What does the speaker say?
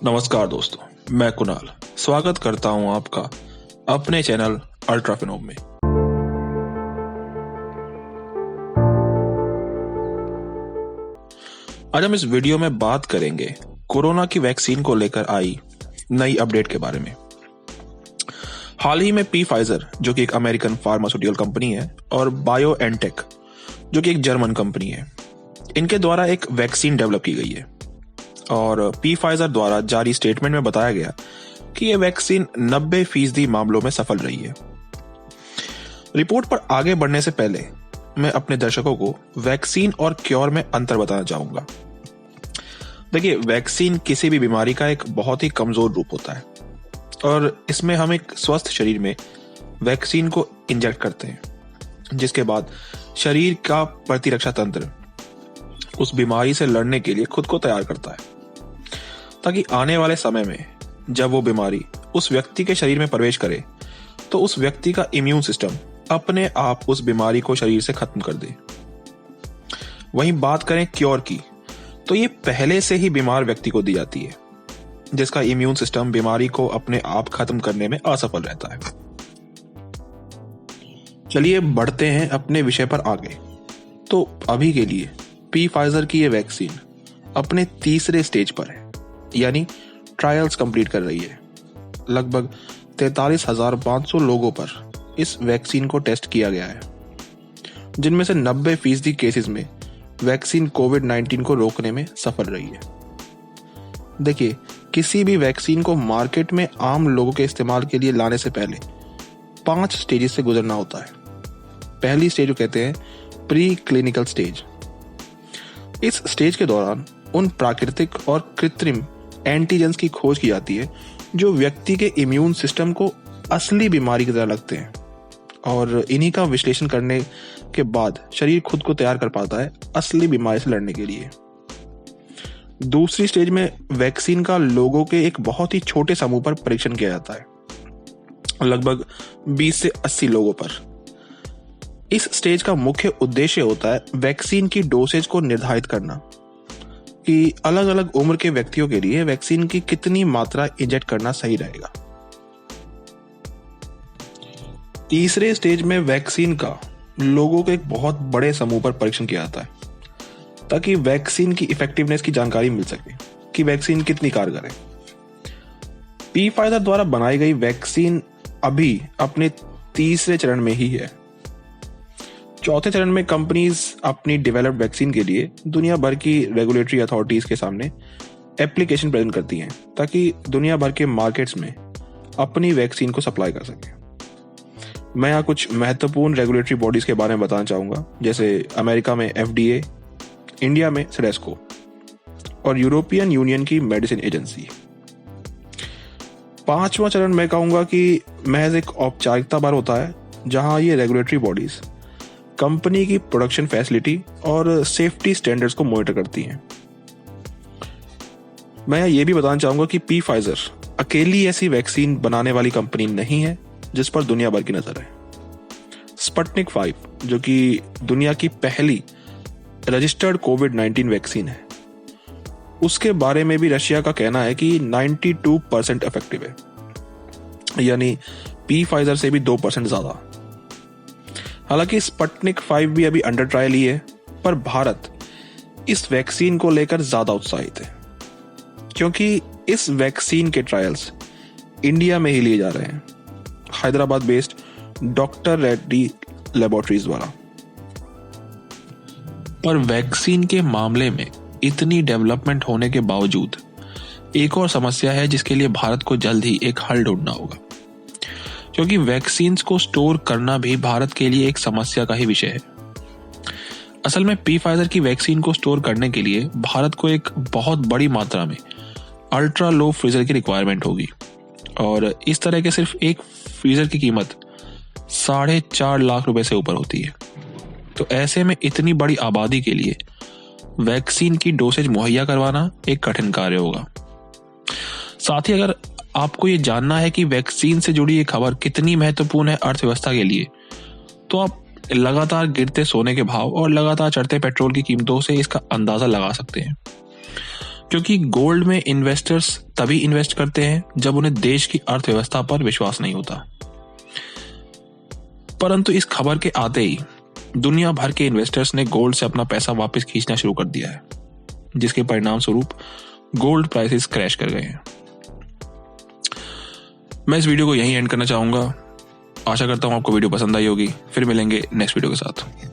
नमस्कार दोस्तों, मैं कुणाल स्वागत करता हूं आपका अपने चैनल अल्ट्राफिनोम में। आज हम इस वीडियो में बात करेंगे कोरोना की वैक्सीन को लेकर आई नई अपडेट के बारे में। हाल ही में फाइजर जो कि एक अमेरिकन फार्मास्यूटिकल कंपनी है और बायोएनटेक जो कि एक जर्मन कंपनी है, इनके द्वारा एक वैक्सीन डेवलप की गई है और फाइजर द्वारा जारी स्टेटमेंट में बताया गया कि यह वैक्सीन 90% मामलों में सफल रही है। रिपोर्ट पर आगे बढ़ने से पहले मैं अपने दर्शकों को वैक्सीन और क्योर में अंतर बताना चाहूंगा। देखिए, वैक्सीन किसी भी बीमारी का एक बहुत ही कमजोर रूप होता है और इसमें हम एक स्वस्थ शरीर में वैक्सीन को इंजेक्ट करते हैं, जिसके बाद शरीर का प्रतिरक्षा तंत्र उस बीमारी से लड़ने के लिए खुद को तैयार करता है, ताकि आने वाले समय में जब वो बीमारी उस व्यक्ति के शरीर में प्रवेश करे तो उस व्यक्ति का इम्यून सिस्टम अपने आप उस बीमारी को शरीर से खत्म कर दे। वहीं बात करें क्योर की, तो ये पहले से ही बीमार व्यक्ति को दी जाती है, जिसका इम्यून सिस्टम बीमारी को अपने आप खत्म करने में असफल रहता है। चलिए बढ़ते हैं अपने विषय पर आगे। तो अभी के लिए फाइजर की ये वैक्सीन अपने तीसरे स्टेज पर है, यानी ट्रायल्स कंप्लीट कर रही है। लगभग 43,500 लोगों पर इस वैक्सीन को टेस्ट किया गया है, जिनमें से 90% केसेस में वैक्सीन कोविड-19 को रोकने में सफल रही है। देखिए, किसी भी वैक्सीन को मार्केट में आम लोगों के इस्तेमाल के लिए लाने से पहले 5 स्टेजेस से गुजरना होता है। पहली स्टेज को कहते हैं प्री क्लिनिकल स्टेज। इस स्टेज के दौरान उन प्राकृतिक और कृत्रिम एंटीजेंस की खोज की जाती है जो व्यक्ति के इम्यून सिस्टम को असली बीमारी की तरह लगते हैं, और इन्हीं का विश्लेषण करने के बाद शरीर खुद को तैयार कर पाता है असली बीमारी से लड़ने के लिए। दूसरी स्टेज में वैक्सीन का लोगों के एक बहुत ही छोटे समूह पर परीक्षण किया जाता है, लगभग 20 से 80 लोगों पर। इस स्टेज का मुख्य उद्देश्य होता है वैक्सीन की डोसेज को निर्धारित करना कि अलग अलग उम्र के व्यक्तियों के लिए वैक्सीन की कितनी मात्रा इंजेक्ट करना सही रहेगा। तीसरे स्टेज में वैक्सीन का लोगों के एक बहुत बड़े समूह पर परीक्षण किया जाता है, ताकि वैक्सीन की इफेक्टिवनेस की जानकारी मिल सके कि वैक्सीन कितनी कारगर है। फाइजर द्वारा बनाई गई वैक्सीन अभी अपने तीसरे चरण में ही है। चौथे चरण में कंपनीज अपनी डेवलप्ड वैक्सीन के लिए दुनिया भर की रेगुलेटरी अथॉरिटीज के सामने एप्लीकेशन प्रेजेंट करती हैं, ताकि दुनिया भर के मार्केट्स में अपनी वैक्सीन को सप्लाई कर सके। मैं यहाँ कुछ महत्वपूर्ण रेगुलेटरी बॉडीज के बारे में बताना चाहूंगा, जैसे अमेरिका में FDA, इंडिया में CDSCO और यूरोपियन यूनियन की मेडिसिन एजेंसी। पांचवा चरण मैं कहूंगा कि महज एक औपचारिकता बार होता है, जहां ये रेगुलेटरी बॉडीज कंपनी की प्रोडक्शन फैसिलिटी और सेफ्टी स्टैंडर्ड्स को मॉनिटर करती हैं। मैं ये भी बताना चाहूंगा कि फाइजर अकेली ऐसी वैक्सीन बनाने वाली कंपनी नहीं है जिस पर दुनिया भर की नजर है। स्पुतनिक 5 जो कि दुनिया की पहली रजिस्टर्ड कोविड-19 वैक्सीन है, उसके बारे में भी रशिया का कहना है कि 92% इफेक्टिव है, यानी फाइजर से भी 2% ज्यादा। हालांकि स्पुतनिक 5 भी अभी अंडर ट्रायल ही है, पर भारत इस वैक्सीन को लेकर ज्यादा उत्साहित है, क्योंकि इस वैक्सीन के ट्रायल्स इंडिया में ही लिए जा रहे हैं, Hyderabad based doctor Reddy laboratories द्वारा। पर वैक्सीन के मामले में इतनी डेवलपमेंट होने के बावजूद एक और समस्या है, जिसके लिए भारत को जल्द ही एक हल ढूंढना होगा, क्योंकि वैक्सीन्स को स्टोर करना भी भारत के लिए एक समस्या का ही विषय है। असल में फाइजर की वैक्सीन को स्टोर करने के लिए भारत को एक बहुत बड़ी मात्रा में अल्ट्रा लो फ्रीजर की रिक्वायरमेंट होगी, और इस तरह के सिर्फ एक फ्रीजर की कीमत 4.5 लाख रुपए से ऊपर होती है। तो ऐसे में इतनी बड़ी आबादी के लिए वैक्सीन की डोसेज मुहैया करवाना एक कठिन कार्य होगा। साथ ही अगर आपको ये जानना है कि वैक्सीन से जुड़ी ये खबर कितनी महत्वपूर्ण है अर्थव्यवस्था के लिए, तो आप लगातार गिरते सोने के भाव और लगातार चढ़ते पेट्रोल की कीमतों से इसका अंदाजा लगा सकते हैं। क्योंकि गोल्ड में इन्वेस्टर्स तभी इन्वेस्ट करते हैं जब उन्हें देश की अर्थव्यवस्था पर विश्वास नहीं होता। परंतु इस खबर के आते ही दुनिया भर के इन्वेस्टर्स ने गोल्ड से अपना पैसा वापस खींचना शुरू कर दिया है, जिसके परिणाम स्वरूप गोल्ड प्राइसेस क्रैश कर गए हैं। मैं इस वीडियो को यहीं एंड करना चाहूंगा। आशा करता हूं आपको वीडियो पसंद आई होगी। फिर मिलेंगे नेक्स्ट वीडियो के साथ।